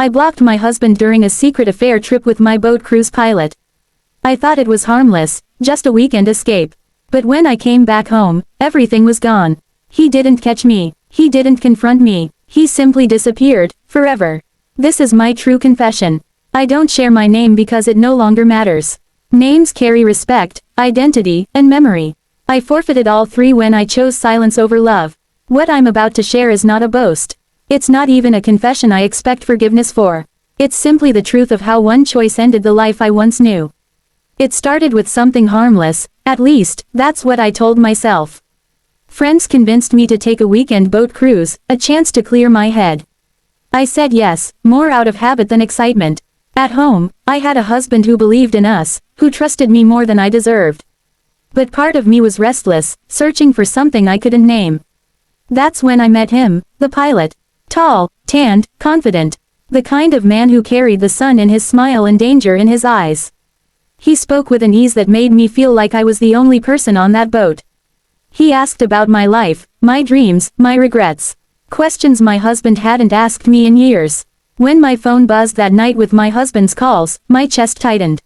I blocked my husband during a secret affair trip with my boat cruise pilot. I thought it was harmless, just a weekend escape. But when I came back home, everything was gone. He didn't catch me. He didn't confront me. He simply disappeared, forever. This is my true confession. I don't share my name because it no longer matters. Names carry respect, identity, and memory. I forfeited all three when I chose silence over love. What I'm about to share is not a boast. It's not even a confession I expect forgiveness for. It's simply the truth of how one choice ended the life I once knew. It started with something harmless, at least, that's what I told myself. Friends convinced me to take a weekend boat cruise, a chance to clear my head. I said yes, more out of habit than excitement. At home, I had a husband who believed in us, who trusted me more than I deserved. But part of me was restless, searching for something I couldn't name. That's when I met him, the pilot. Tall, tanned, confident. The kind of man who carried the sun in his smile and danger in his eyes. He spoke with an ease that made me feel like I was the only person on that boat. He asked about my life, my dreams, my regrets. Questions my husband hadn't asked me in years. When my phone buzzed that night with my husband's calls, my chest tightened.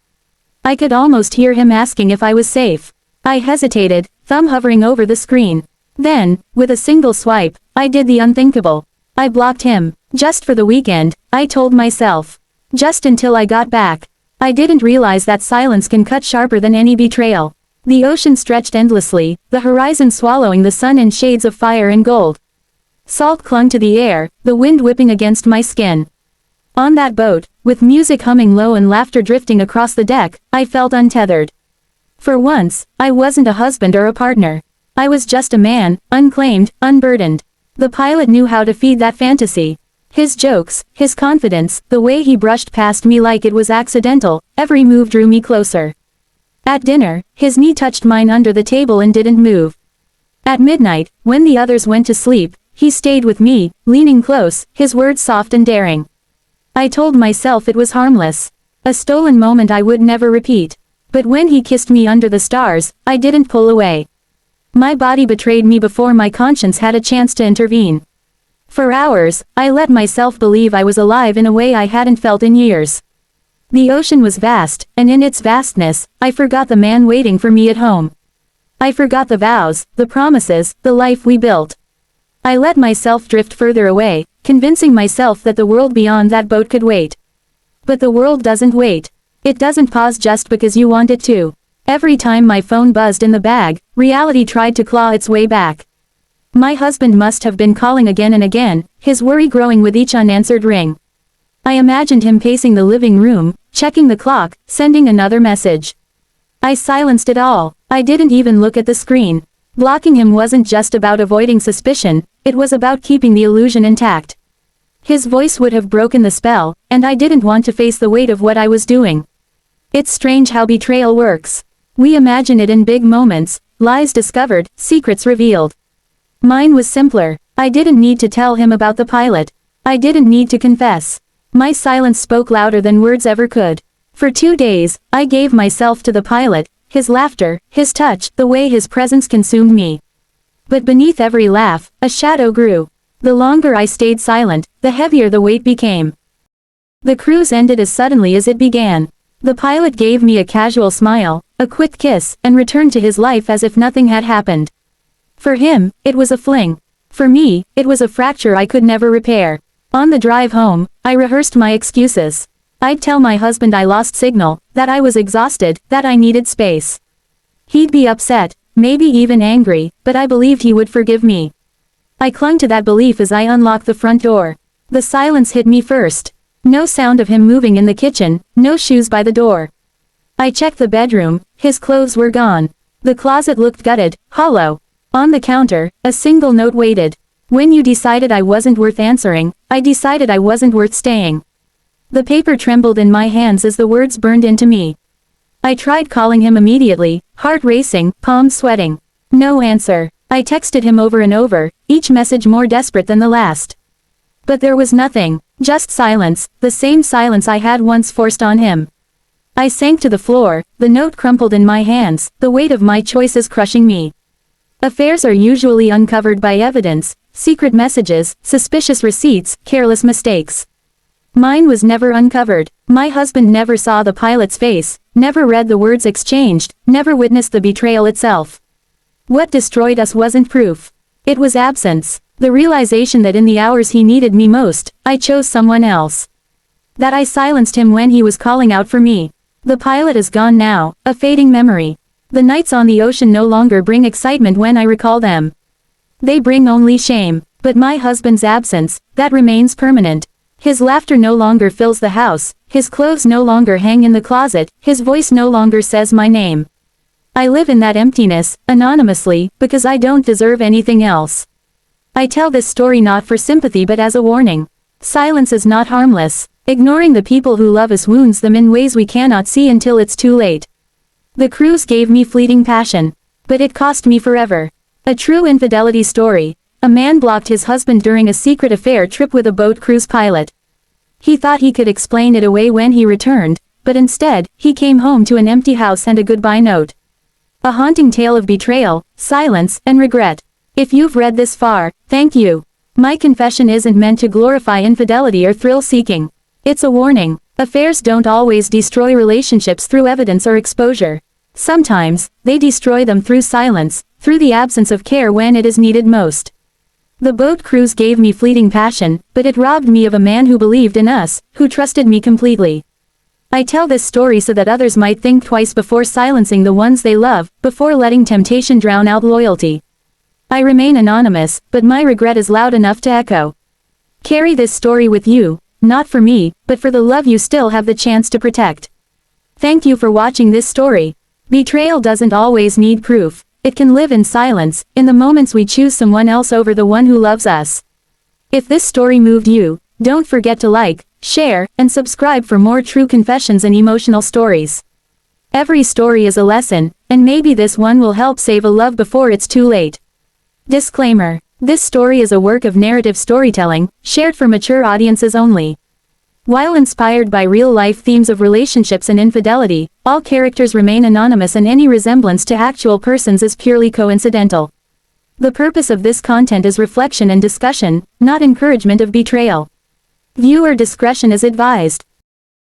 I could almost hear him asking if I was safe. I hesitated, thumb hovering over the screen. Then, with a single swipe, I did the unthinkable. I blocked him. Just for the weekend, I told myself. Just until I got back. I didn't realize that silence can cut sharper than any betrayal. The ocean stretched endlessly, the horizon swallowing the sun in shades of fire and gold. Salt clung to the air, the wind whipping against my skin. On that boat, with music humming low and laughter drifting across the deck, I felt untethered. For once, I wasn't a husband or a partner. I was just a man, unclaimed, unburdened. The pilot knew how to feed that fantasy. His jokes, his confidence, the way he brushed past me like it was accidental, every move drew me closer. At dinner, his knee touched mine under the table and didn't move. At midnight, when the others went to sleep, he stayed with me, leaning close, his words soft and daring. I told myself it was harmless. A stolen moment I would never repeat. But when he kissed me under the stars, I didn't pull away. My body betrayed me before my conscience had a chance to intervene. For hours, I let myself believe I was alive in a way I hadn't felt in years. The ocean was vast, and in its vastness, I forgot the man waiting for me at home. I forgot the vows, the promises, the life we built. I let myself drift further away, convincing myself that the world beyond that boat could wait. But the world doesn't wait. It doesn't pause just because you want it to. Every time my phone buzzed in the bag, reality tried to claw its way back. My husband must have been calling again and again, his worry growing with each unanswered ring. I imagined him pacing the living room, checking the clock, sending another message. I silenced it all. I didn't even look at the screen. Blocking him wasn't just about avoiding suspicion, it was about keeping the illusion intact. His voice would have broken the spell, and I didn't want to face the weight of what I was doing. It's strange how betrayal works. We imagine it in big moments, lies discovered, secrets revealed. Mine was simpler. I didn't need to tell him about the pilot. I didn't need to confess. My silence spoke louder than words ever could. For 2 days, I gave myself to the pilot, his laughter, his touch, the way his presence consumed me. But beneath every laugh, a shadow grew. The longer I stayed silent, the heavier the weight became. The cruise ended as suddenly as it began. The pilot gave me a casual smile, a quick kiss, and returned to his life as if nothing had happened. For him, it was a fling. For me, it was a fracture I could never repair. On the drive home, I rehearsed my excuses. I'd tell my husband I lost signal, that I was exhausted, that I needed space. He'd be upset, maybe even angry, but I believed he would forgive me. I clung to that belief as I unlocked the front door. The silence hit me first. No sound of him moving in the kitchen, no shoes by the door. I checked the bedroom, his clothes were gone. The closet looked gutted, hollow. On the counter, a single note waited. When you decided I wasn't worth answering, I decided I wasn't worth staying. The paper trembled in my hands as the words burned into me. I tried calling him immediately, heart racing, palms sweating. No answer. I texted him over and over, each message more desperate than the last. But there was nothing, just silence, the same silence I had once forced on him. I sank to the floor, the note crumpled in my hands, the weight of my choices crushing me. Affairs are usually uncovered by evidence, secret messages, suspicious receipts, careless mistakes. Mine was never uncovered. My husband never saw the pilot's face, never read the words exchanged, never witnessed the betrayal itself. What destroyed us wasn't proof. It was absence. The realization that in the hours he needed me most, I chose someone else. That I silenced him when he was calling out for me. The pilot is gone now, a fading memory. The nights on the ocean no longer bring excitement when I recall them. They bring only shame. But my husband's absence, that remains permanent. His laughter no longer fills the house, his clothes no longer hang in the closet, his voice no longer says my name. I live in that emptiness, anonymously, because I don't deserve anything else. I tell this story not for sympathy but as a warning. Silence is not harmless. Ignoring the people who love us wounds them in ways we cannot see until it's too late. The cruise gave me fleeting passion. But it cost me forever. A true infidelity story. A man blocked his husband during a secret affair trip with a boat cruise pilot. He thought he could explain it away when he returned, but instead, he came home to an empty house and a goodbye note. A haunting tale of betrayal, silence, and regret. If you've read this far, thank you. My confession isn't meant to glorify infidelity or thrill-seeking. It's a warning. Affairs don't always destroy relationships through evidence or exposure. Sometimes, they destroy them through silence, through the absence of care when it is needed most. The boat cruise gave me fleeting passion, but it robbed me of a man who believed in us, who trusted me completely. I tell this story so that others might think twice before silencing the ones they love, before letting temptation drown out loyalty. I remain anonymous, but my regret is loud enough to echo. Carry this story with you, not for me, but for the love you still have the chance to protect. Thank you for watching this story. Betrayal doesn't always need proof. It can live in silence, in the moments we choose someone else over the one who loves us. If this story moved you, don't forget to like, share, and subscribe for more true confessions and emotional stories. Every story is a lesson, and maybe this one will help save a love before it's too late. Disclaimer: this story is a work of narrative storytelling, shared for mature audiences only. While inspired by real-life themes of relationships and infidelity, all characters remain anonymous and any resemblance to actual persons is purely coincidental. The purpose of this content is reflection and discussion, not encouragement of betrayal. Viewer discretion is advised.